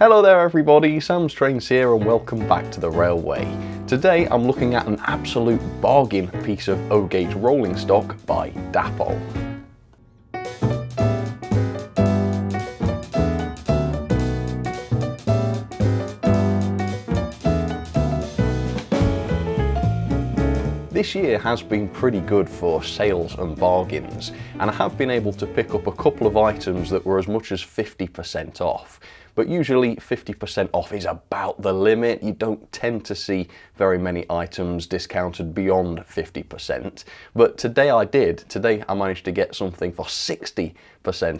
Hello there everybody, Sam's Trains here and welcome back to the Railway. Today I'm looking at an absolute bargain piece of O-gauge rolling stock by Dapol. This year has been pretty good for sales and bargains, and I have been able to pick up a couple of items that were as much as 50% off. But usually 50% off is about the limit. You don't tend to see very many items discounted beyond 50%. But today I did. Today I managed to get something for 60%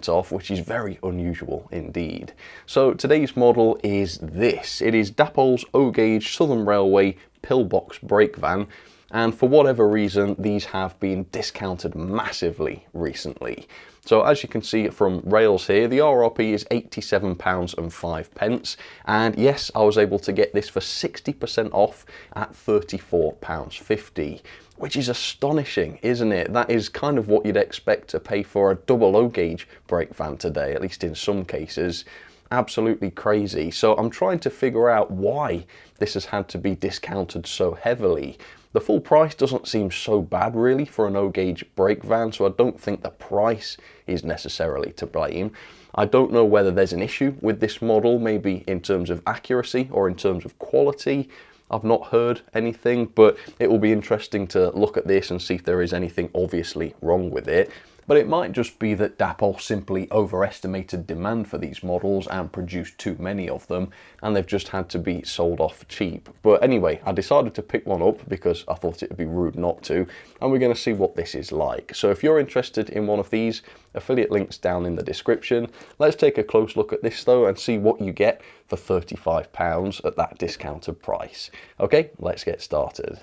off, which is very unusual indeed. So today's model is this. It is Dapol's O-gauge Southern Railway pillbox brake van. And for whatever reason, these have been discounted massively recently. So as you can see from Rails here, the RRP is £87.05. And yes, I was able to get this for 60% off at £34.50, which is astonishing, isn't it? That is kind of what you'd expect to pay for a double O-gauge brake van today, at least in some cases. Absolutely crazy. So I'm trying to figure out why this has had to be discounted so heavily. The full price doesn't seem so bad really for an O-gauge brake van, so I don't think the price is necessarily to blame. I don't know whether there's an issue with this model, maybe in terms of accuracy or in terms of quality. I've not heard anything, but it will be interesting to look at this and see if there is anything obviously wrong with it. But it might just be that Dapol simply overestimated demand for these models and produced too many of them, and they've just had to be sold off cheap. But anyway, I decided to pick one up because I thought it would be rude not to, and we're going to see what this is like. So if you're interested in one of these, affiliate links down in the description. Let's take a close look at this though and see what you get for £35 at that discounted price. Okay, let's get started.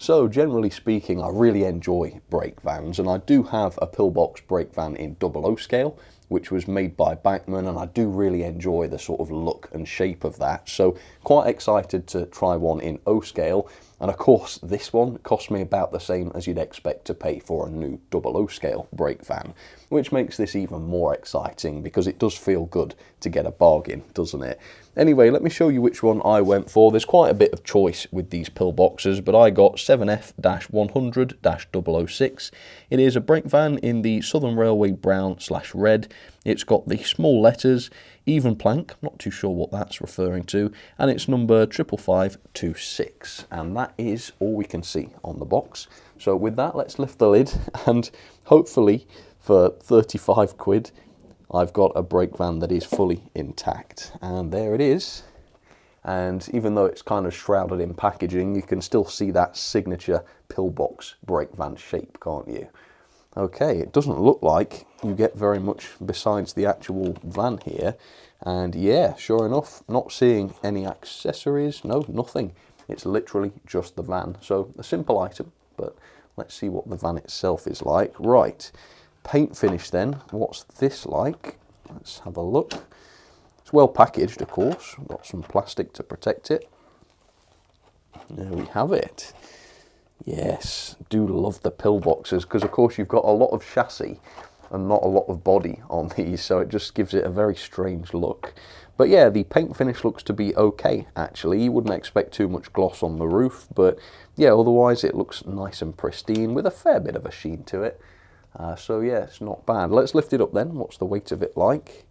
So generally speaking, I really enjoy brake vans, and I do have a pillbox brake van in 00 scale, which was made by Bachmann, and I do really enjoy the sort of look and shape of that. So quite excited to try one in O scale. And of course, this one cost me about the same as you'd expect to pay for a new 00 scale brake van, which makes this even more exciting because it does feel good to get a bargain, doesn't it? Anyway, let me show you which one I went for. There's quite a bit of choice with these pillboxes, but I got 7F-100-006. It is a brake van in the Southern Railway brown/red. It's got the small letters, even plank, I'm not too sure what that's referring to, and it's number 55526, and that is all we can see on the box. So with that, let's lift the lid, and hopefully for 35 quid, I've got a brake van that is fully intact. And there it is. And even though it's kind of shrouded in packaging, you can still see that signature pillbox brake van shape, can't you? Okay, it doesn't look like you get very much besides the actual van here. And yeah, sure enough, not seeing any accessories, no, nothing. It's literally just the van. So a simple item, but let's see what the van itself is like. Right, paint finish then. What's this like? Let's have a look. It's well packaged, of course. We've got some plastic to protect it. There we have it. Yes, do love the pillboxes because of course you've got a lot of chassis and not a lot of body on these, so it just gives it a very strange look. But yeah, the paint finish looks to be okay actually. You wouldn't expect too much gloss on the roof, but yeah, otherwise it looks nice and pristine with a fair bit of a sheen to it. So yeah, it's not bad. Let's lift it up then. What's the weight of it like?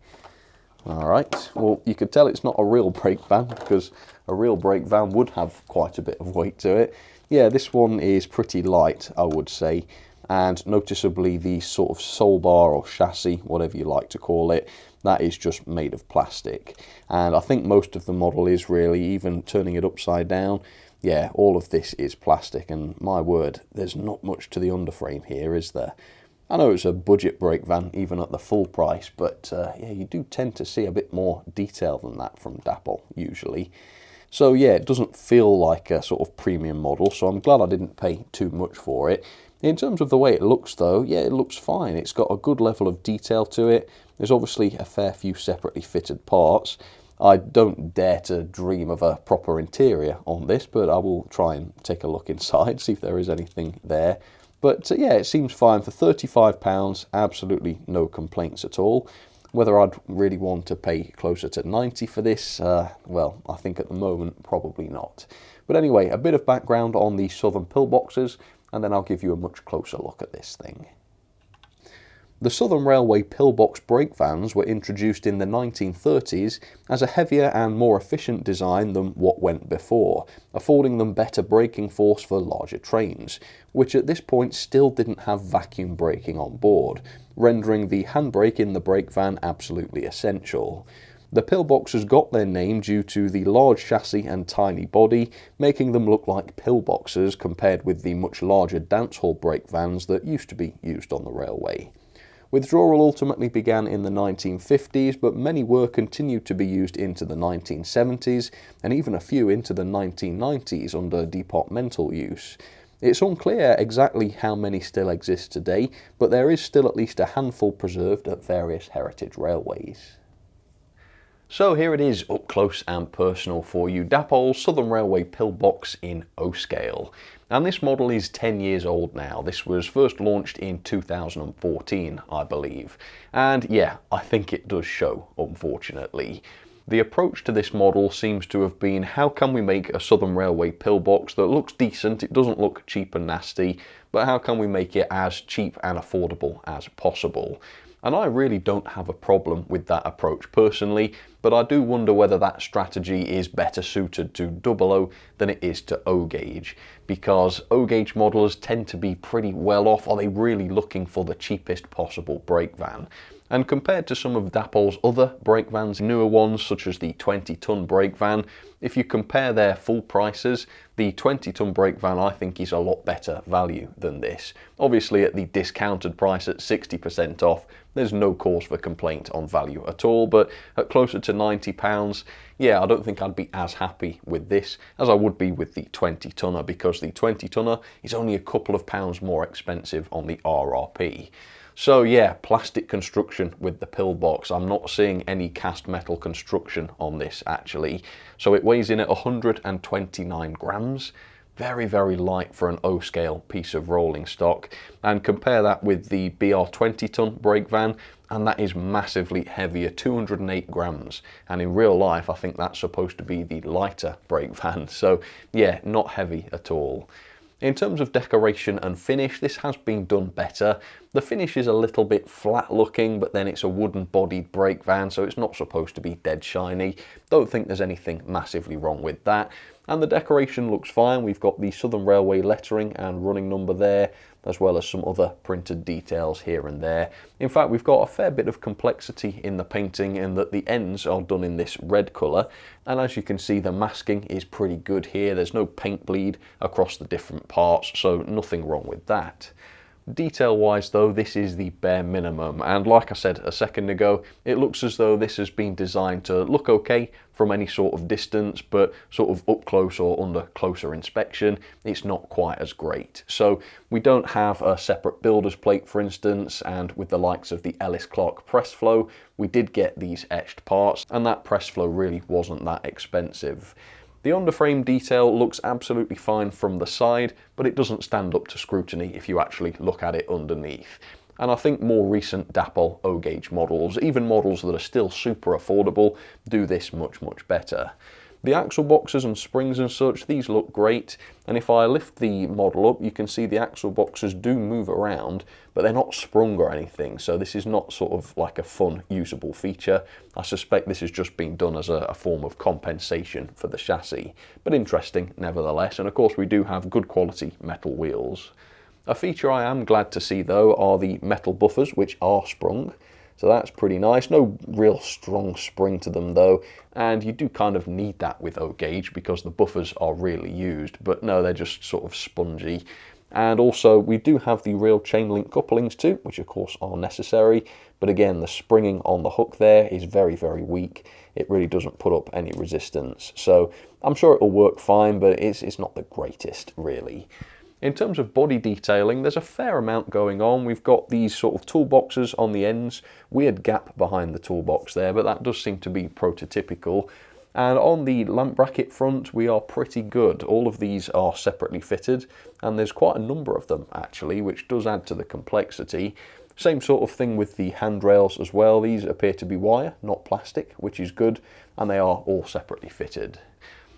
Alright, well you could tell it's not a real brake van because a real brake van would have quite a bit of weight to it. Yeah, this one is pretty light, I would say, and noticeably the sort of sole bar or chassis, whatever you like to call it, that is just made of plastic. And I think most of the model is really, even turning it upside down, yeah, all of this is plastic, and my word, there's not much to the underframe here, is there? I know it's a budget brake van, even at the full price, but yeah, you do tend to see a bit more detail than that from Dapol, usually. So yeah, it doesn't feel like a sort of premium model, so I'm glad I didn't pay too much for it. In terms of the way it looks though, yeah, it looks fine. It's got a good level of detail to it. There's obviously a fair few separately fitted parts. I don't dare to dream of a proper interior on this, but I will try and take a look inside, see if there is anything there. But yeah, it seems fine for £35, absolutely no complaints at all. Whether I'd really want to pay closer to 90 for this, well, I think at the moment probably not. But anyway, a bit of background on the Southern pillboxes, and then I'll give you a much closer look at this thing. The Southern Railway pillbox brake vans were introduced in the 1930s as a heavier and more efficient design than what went before, affording them better braking force for larger trains, which at this point still didn't have vacuum braking on board, rendering the handbrake in the brake van absolutely essential. The pillboxes got their name due to the large chassis and tiny body, making them look like pillboxes compared with the much larger dancehall brake vans that used to be used on the railway. Withdrawal ultimately began in the 1950s, but many were continued to be used into the 1970s, and even a few into the 1990s under departmental use. It's unclear exactly how many still exist today, but there is still at least a handful preserved at various heritage railways. So here it is, up close and personal for you, Dapol's Southern Railway pillbox in O-scale. And this model is 10 years old now. This was first launched in 2014, I believe. And yeah, I think it does show, unfortunately. The approach to this model seems to have been, how can we make a Southern Railway pillbox that looks decent, it doesn't look cheap and nasty, but how can we make it as cheap and affordable as possible? And I really don't have a problem with that approach personally, but I do wonder whether that strategy is better suited to 00 than it is to O-gauge, because O-gauge modelers tend to be pretty well off. Are they really looking for the cheapest possible brake van? And compared to some of Dapol's other brake vans, newer ones such as the 20-ton brake van, if you compare their full prices, the 20-ton brake van I think is a lot better value than this. Obviously at the discounted price at 60% off, there's no cause for complaint on value at all, but at closer to £90, yeah, I don't think I'd be as happy with this as I would be with the 20-tonner, because the 20-tonner is only a couple of pounds more expensive on the RRP. So yeah, plastic construction with the pillbox. I'm not seeing any cast metal construction on this actually. So it weighs in at 129 grams. Very, very light for an O-scale piece of rolling stock. And compare that with the BR 20-ton brake van, and that is massively heavier, 208 grams. And in real life, I think that's supposed to be the lighter brake van. So yeah, not heavy at all. In terms of decoration and finish, this has been done better. The finish is a little bit flat looking, but then it's a wooden bodied brake van, so it's not supposed to be dead shiny. Don't think there's anything massively wrong with that. And the decoration looks fine. We've got the Southern Railway lettering and running number there, as well as some other printed details here and there. In fact, we've got a fair bit of complexity in the painting in that the ends are done in this red colour, and as you can see, the masking is pretty good here. There's no paint bleed across the different parts, so nothing wrong with that. Detail wise though, this is the bare minimum, and like I said a second ago, it looks as though this has been designed to look okay from any sort of distance, but sort of up close or under closer inspection, it's not quite as great. So we don't have a separate builder's plate, for instance, and with the likes of the Ellis Clark press flow, we did get these etched parts, and that press flow really wasn't that expensive. The underframe detail looks absolutely fine from the side, but it doesn't stand up to scrutiny if you actually look at it underneath. And I think more recent Dapol O-gauge models, even models that are still super affordable, do this much, much better. The axle boxes and springs and such, these look great, and if I lift the model up, you can see the axle boxes do move around, but they're not sprung or anything, so this is not sort of like a fun, usable feature. I suspect this has just been done as a form of compensation for the chassis, but interesting nevertheless, and of course we do have good quality metal wheels. A feature I am glad to see though are the metal buffers, which are sprung. So that's pretty nice. No real strong spring to them though, and you do kind of need that with O-gauge because the buffers are really used, but no, they're just sort of spongy. And also we do have the real chain link couplings too, which of course are necessary, but again the springing on the hook there is very, very weak. It really doesn't put up any resistance, so I'm sure it'll work fine, but it's not the greatest really. In terms of body detailing, there's a fair amount going on. We've got these sort of toolboxes on the ends, weird gap behind the toolbox there, but that does seem to be prototypical. And on the lamp bracket front, we are pretty good. All of these are separately fitted, and there's quite a number of them actually, which does add to the complexity. Same sort of thing with the handrails as well. These appear to be wire, not plastic, which is good, and they are all separately fitted.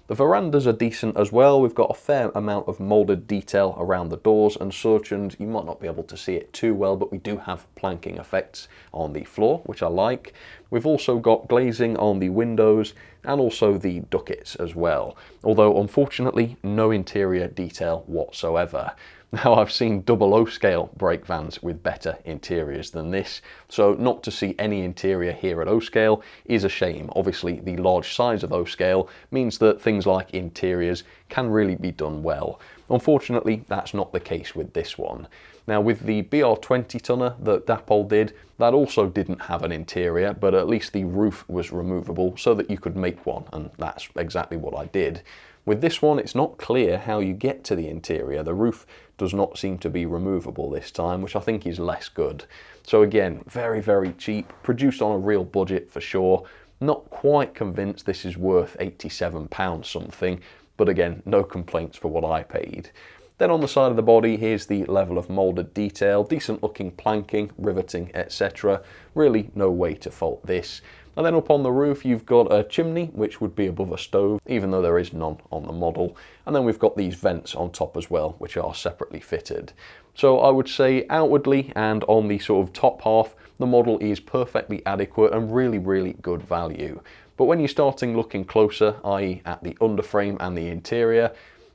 The verandas are decent as well. We've got a fair amount of moulded detail around the doors and such, and you might not be able to see it too well, but we do have planking effects on the floor, which I like. We've also got glazing on the windows and also the ducats as well, although unfortunately no interior detail whatsoever. Now, I've seen 00 scale brake vans with better interiors than this, so not to see any interior here at O scale is a shame. Obviously, the large size of O scale means that things like interiors can really be done well. Unfortunately, that's not the case with this one. Now, with the BR20 tonner that Dapol did, that also didn't have an interior, but at least the roof was removable so that you could make one, and that's exactly what I did. With this one, it's not clear how you get to the interior. The roof does not seem to be removable this time, which I think is less good. So again, very, very cheap, produced on a real budget for sure. Not quite convinced this is worth £87 something, but again, no complaints for what I paid. Then on the side of the body, here's the level of moulded detail, decent looking planking, riveting, etc. Really no way to fault this. And then up on the roof, you've got a chimney, which would be above a stove, even though there is none on the model. And then we've got these vents on top as well, which are separately fitted. So I would say outwardly and on the sort of top half, the model is perfectly adequate and really, really good value. But when you're starting looking closer, i.e. at the underframe and the interior,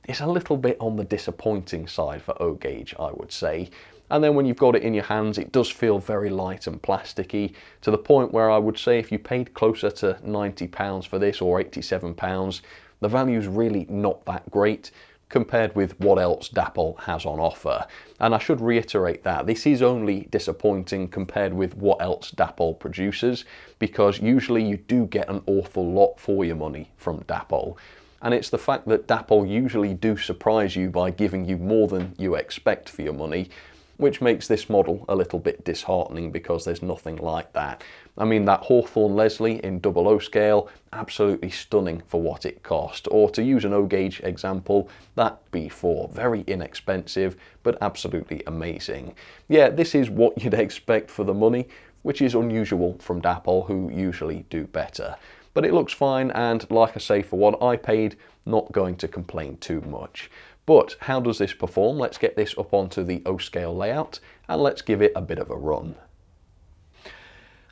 it's a little bit on the disappointing side for O-Gauge, I would say. And then when you've got it in your hands, it does feel very light and plasticky, to the point where I would say if you paid closer to £90 for this or £87, the value's really not that great compared with what else Dapol has on offer. And I should reiterate that this is only disappointing compared with what else Dapol produces, because usually you do get an awful lot for your money from Dapol. And it's the fact that Dapol usually do surprise you by giving you more than you expect for your money, which makes this model a little bit disheartening because there's nothing like that. I mean, that Hawthorne Leslie in 00 scale, absolutely stunning for what it cost. Or to use an O-Gauge example, that B4, very inexpensive, but absolutely amazing. Yeah, this is what you'd expect for the money, which is unusual from Dapol, who usually do better. But it looks fine, and like I say, for what I paid, not going to complain too much. But how does this perform? Let's get this up onto the O-scale layout and let's give it a bit of a run.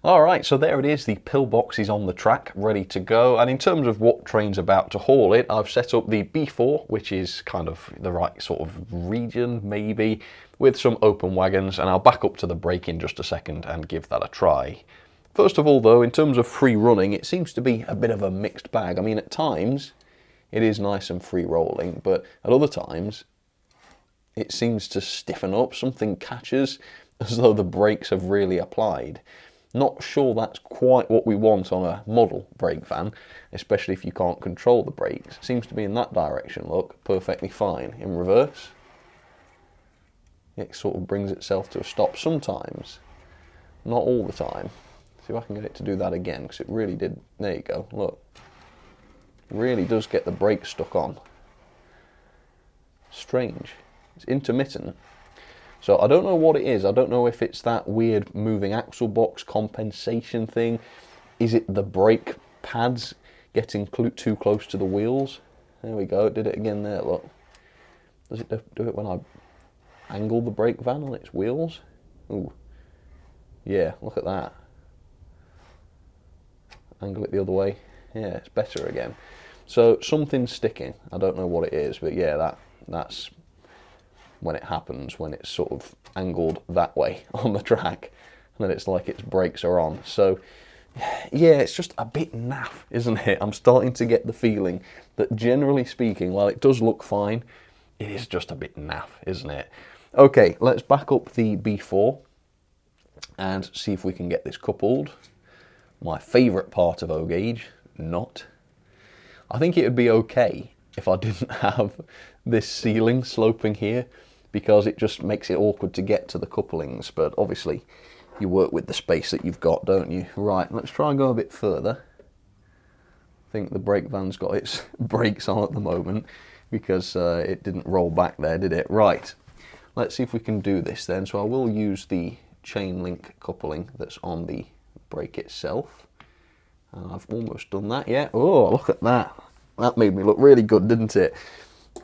Alright, so there it is, the pillbox is on the track, ready to go. And in terms of what train's about to haul it, I've set up the B4, which is kind of the right sort of region, maybe, with some open wagons, and I'll back up to the brake in just a second and give that a try. First of all though, in terms of free running, it seems to be a bit of a mixed bag. I mean, at times, it is nice and free rolling, but at other times it seems to stiffen up. Something catches as though the brakes have really applied. Not sure that's quite what we want on a model brake van, especially if you can't control the brakes. Seems to be in that direction, look, perfectly fine. In reverse, it sort of brings itself to a stop sometimes, not all the time. See if I can get it to do that again, because it really did. There you go, look. Really does get the brakes stuck on. Strange. It's intermittent. So I don't know what it is. I don't know if it's that weird moving axle box compensation thing. Is it the brake pads getting too close to the wheels? There we go. It did it again there, look. Does it do it when I angle the brake van on its wheels? Ooh. Yeah, look at that. Angle it the other way. Yeah, it's better again. So something's sticking. I don't know what it is, but yeah, that's when it happens, when it's sort of angled that way on the track, and then it's like its brakes are on. So yeah, it's just a bit naff, isn't it? I'm starting to get the feeling that generally speaking, while it does look fine, it is just a bit naff, isn't it? Okay, let's back up the B4 and see if we can get this coupled. My favourite part of O-Gauge, not. I think it would be okay if I didn't have this ceiling sloping here, because it just makes it awkward to get to the couplings, but obviously you work with the space that you've got, don't you? Right, let's try and go a bit further. I think the brake van's got its brakes on at the moment, because it didn't roll back there, did it? Right, let's see if we can do this then. So I will use the chain link coupling that's on the brake itself. And I've almost done that, yeah. Oh, look at that. That made me look really good, didn't it?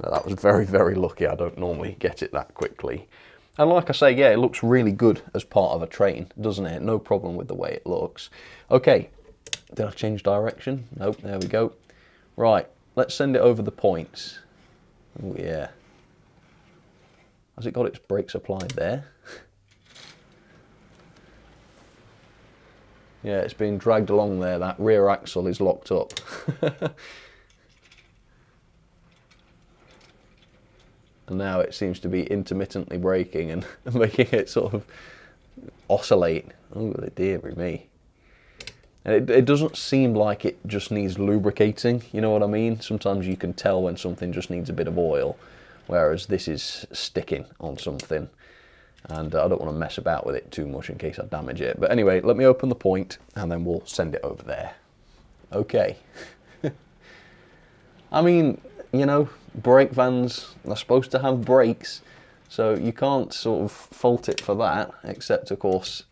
That was very, very lucky. I don't normally get it that quickly. And like I say, yeah, it looks really good as part of a train, doesn't it? No problem with the way it looks. Okay, did I change direction? Nope, there we go. Right, let's send it over the points. Oh yeah. Has it got its brakes applied there? Yeah, it's being dragged along there. That rear axle is locked up. And now it seems to be intermittently braking and making it sort of oscillate. Oh dear me. And it doesn't seem like it just needs lubricating, you know what I mean? Sometimes you can tell when something just needs a bit of oil, whereas this is sticking on something. And I don't want to mess about with it too much in case I damage it. But anyway, let me open the point and then we'll send it over there. Okay. I mean, you know, brake vans are supposed to have brakes, so you can't sort of fault it for that, except of course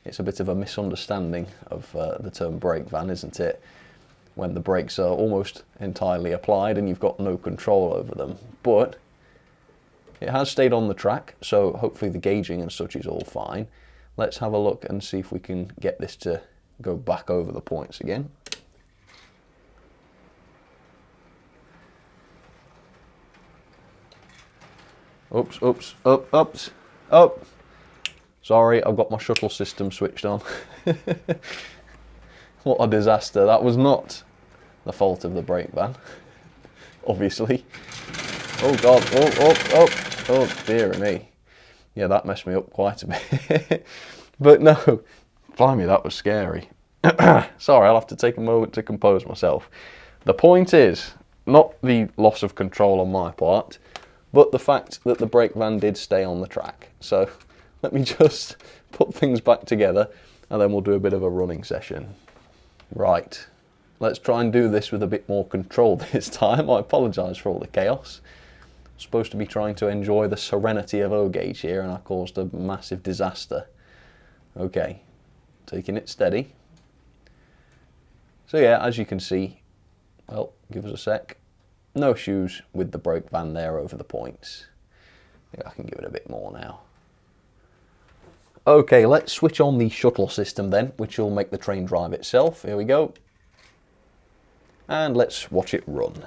it's a bit of a misunderstanding of the term brake van, isn't it? When the brakes are almost entirely applied and you've got no control over them. But it has stayed on the track, so hopefully the gauging and such is all fine. Let's have a look and see if we can get this to go back over the points again. Oops, oops, oops, up. Sorry, I've got my shuttle system switched on. What a disaster. That was not the fault of the brake van, obviously. Oh God, oh dear me. Yeah, that messed me up quite a bit. But no, blimey, that was scary. Sorry, I'll have to take a moment to compose myself. The point is, not the loss of control on my part, but the fact that the brake van did stay on the track. So let me just put things back together and then we'll do a bit of a running session. Right, let's try and do this with a bit more control this time. I apologise for all the chaos. I'm supposed to be trying to enjoy the serenity of O-Gauge here and I caused a massive disaster. Okay, taking it steady. So yeah, as you can see, well, give us a sec. No issues with the brake van there over the points. Maybe I can give it a bit more now. Okay, let's switch on the shuttle system then, which will make the train drive itself. Here we go. And let's watch it run.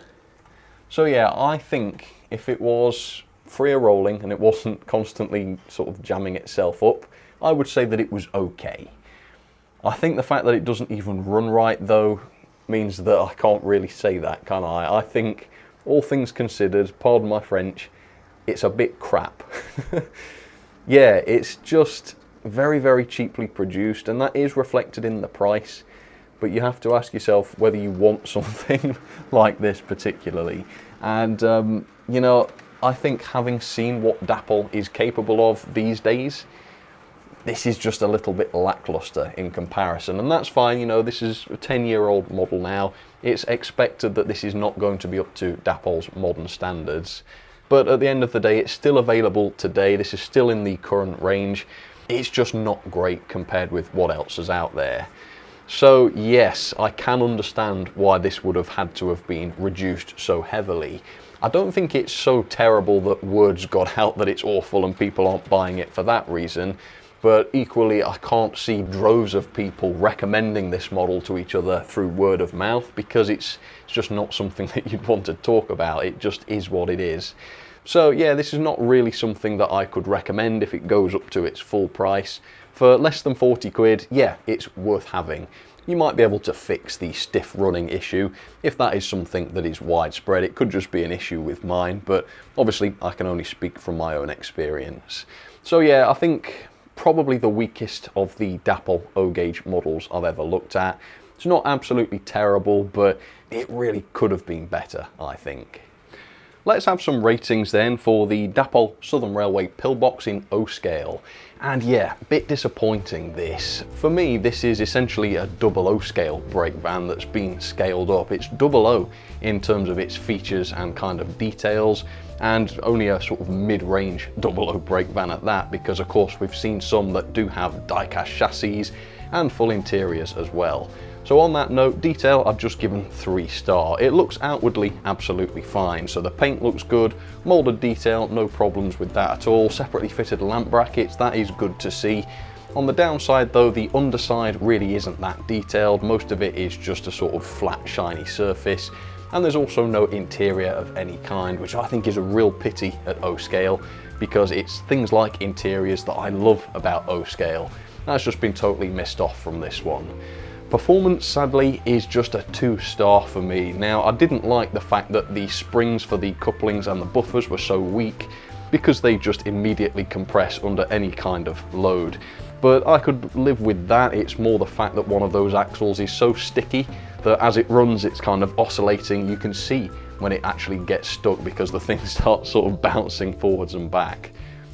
So yeah, I think if it was freer rolling and it wasn't constantly sort of jamming itself up, I would say that it was okay. I think the fact that it doesn't even run right though means that I can't really say that, can I? I think, all things considered, pardon my French, it's a bit crap. Yeah, it's just very, very cheaply produced, and that is reflected in the price, but you have to ask yourself whether you want something like this particularly. And, you know, I think having seen what Dapple is capable of these days, this is just a little bit lackluster in comparison, and that's fine. You know, this is a 10-year-old model now. It's expected that this is not going to be up to Dapple's modern standards, but at the end of the day, it's still available today. This is still in the current range. It's just not great compared with what else is out there. So yes, I can understand why this would have had to have been reduced so heavily. I don't think it's so terrible that word's got out that it's awful and people aren't buying it for that reason. But equally, I can't see droves of people recommending this model to each other through word of mouth, because it's just not something that you'd want to talk about. It just is what it is. So yeah, this is not really something that I could recommend if it goes up to its full price. For less than 40 quid, yeah, it's worth having. You might be able to fix the stiff running issue if that is something that is widespread. It could just be an issue with mine, but obviously I can only speak from my own experience. So yeah, I think probably the weakest of the Dapple O-Gauge models I've ever looked at. It's not absolutely terrible, but it really could have been better, I think. let's have some ratings then for the Dapol Southern Railway pillbox in O scale. And yeah, a bit disappointing this. For me, this is essentially a double O scale brake van that's been scaled up. It's double O in terms of its features and kind of details, and only a sort of mid-range double O brake van at that, because of course we've seen some that do have die-cast chassis and full interiors as well. So on that note, detail I've just given 3-star. It looks outwardly absolutely fine. So the paint looks good, moulded detail, no problems with that at all. Separately fitted lamp brackets, that is good to see. On the downside though, the underside really isn't that detailed. Most of it is just a sort of flat, shiny surface. And there's also no interior of any kind, which I think is a real pity at O scale, because it's things like interiors that I love about O scale. That's just been totally missed off from this one. Performance, sadly, is just a 2-star for me. Now, I didn't like the fact that the springs for the couplings and the buffers were so weak, because they just immediately compress under any kind of load. But I could live with that. It's more the fact that one of those axles is so sticky that as it runs, it's kind of oscillating. You can see when it actually gets stuck because the thing starts sort of bouncing forwards and back.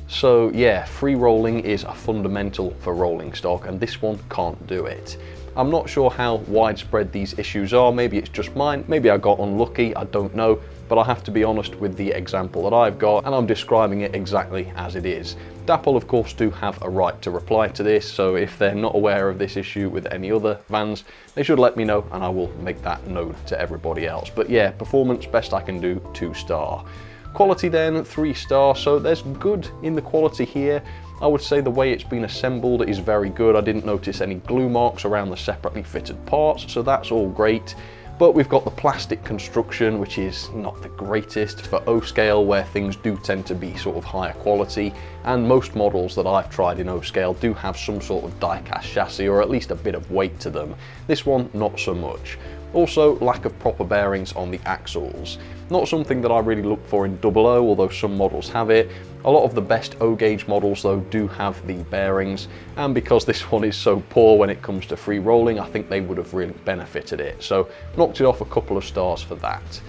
So yeah, free rolling is a fundamental for rolling stock, and this one can't do it. I'm not sure how widespread these issues are. Maybe it's just mine, maybe I got unlucky, I don't know, but I have to be honest with the example that I've got, and I'm describing it exactly as it is. Dapol of course do have a right to reply to this, so if they're not aware of this issue with any other vans, they should let me know and I will make that known to everybody else. But yeah, performance, best I can do, 2-star. Quality then, 3-star, so there's good in the quality here. I would say the way it's been assembled is very good. I didn't notice any glue marks around the separately fitted parts, so that's all great. But we've got the plastic construction, which is not the greatest for O scale, where things do tend to be sort of higher quality, and most models that I've tried in O scale do have some sort of die-cast chassis, or at least a bit of weight to them. This one, not so much. Also, lack of proper bearings on the axles. Not something that I really look for in double O, although some models have it. A lot of the best O gauge models though do have the bearings, and because this one is so poor when it comes to free rolling, I think they would have really benefited it. So knocked it off a couple of stars for that.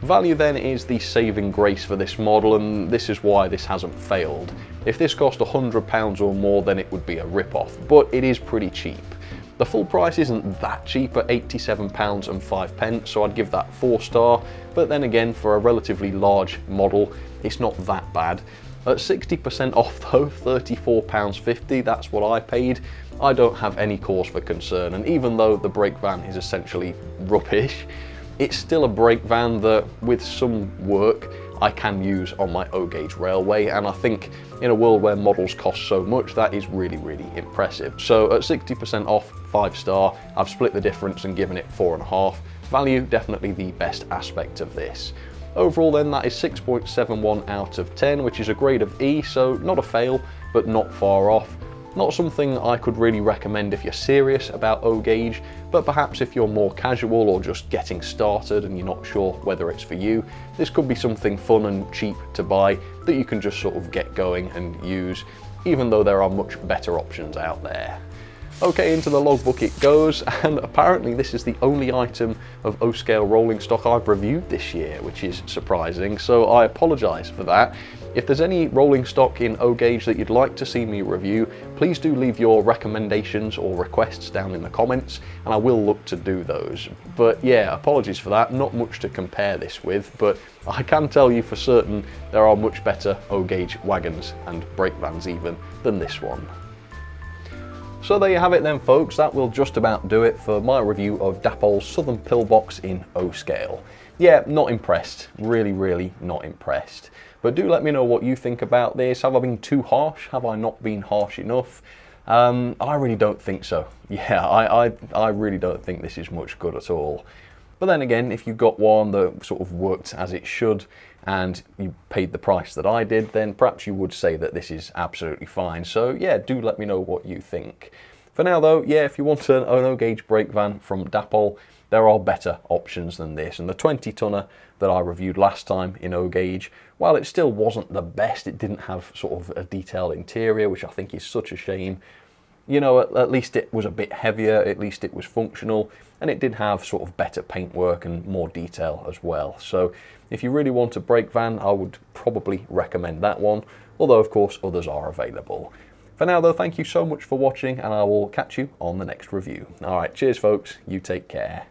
Value then is the saving grace for this model, and this is why this hasn't failed. If this cost £100 or more, then it would be a rip-off, but it is pretty cheap. The full price isn't that cheap at £87.05, so I'd give that 4-star, but then again, for a relatively large model, it's not that bad. At 60% off though, £34.50, that's what I paid, I don't have any cause for concern, and even though the brake van is essentially rubbish, it's still a brake van that, with some work, I can use on my O gauge railway, and I think in a world where models cost so much, that is really, really impressive. So at 60% off, 5-star, I've split the difference and given it 4.5. Value, definitely the best aspect of this. Overall then, that is 6.71 out of 10, which is a grade of E, so not a fail, but not far off. Not something I could really recommend if you're serious about O gauge, but perhaps if you're more casual or just getting started and you're not sure whether it's for you, this could be something fun and cheap to buy that you can just sort of get going and use, even though there are much better options out there. Okay, into the logbook it goes, and apparently this is the only item of O scale rolling stock I've reviewed this year, which is surprising, so I apologise for that. If there's any rolling stock in O gauge that you'd like to see me review, please do leave your recommendations or requests down in the comments, and I will look to do those. But yeah, apologies for that, not much to compare this with, but I can tell you for certain there are much better O gauge wagons and brake vans even than this one. So there you have it then folks, that will just about do it for my review of Dapol's Southern Pillbox in O scale. Yeah, not impressed, really not impressed. But do let me know what you think about this. Have I been too harsh? Have I not been harsh enough? I really don't think so. Yeah, I really don't think this is much good at all. But then again, if you got one that sort of worked as it should and you paid the price that I did, then perhaps you would say that this is absolutely fine. So yeah, do let me know what you think. For now though, yeah, if you want an O gauge brake van from Dapol, there are better options than this. And the 20-tonner that I reviewed last time in O gauge, while it still wasn't the best, it didn't have sort of a detailed interior, which I think is such a shame. you know, at least it was a bit heavier, at least it was functional, and it did have sort of better paintwork and more detail as well. So if you really want a brake van, I would probably recommend that one, although of course others are available. For now though, thank you so much for watching, and I will catch you on the next review. Alright, cheers folks, you take care.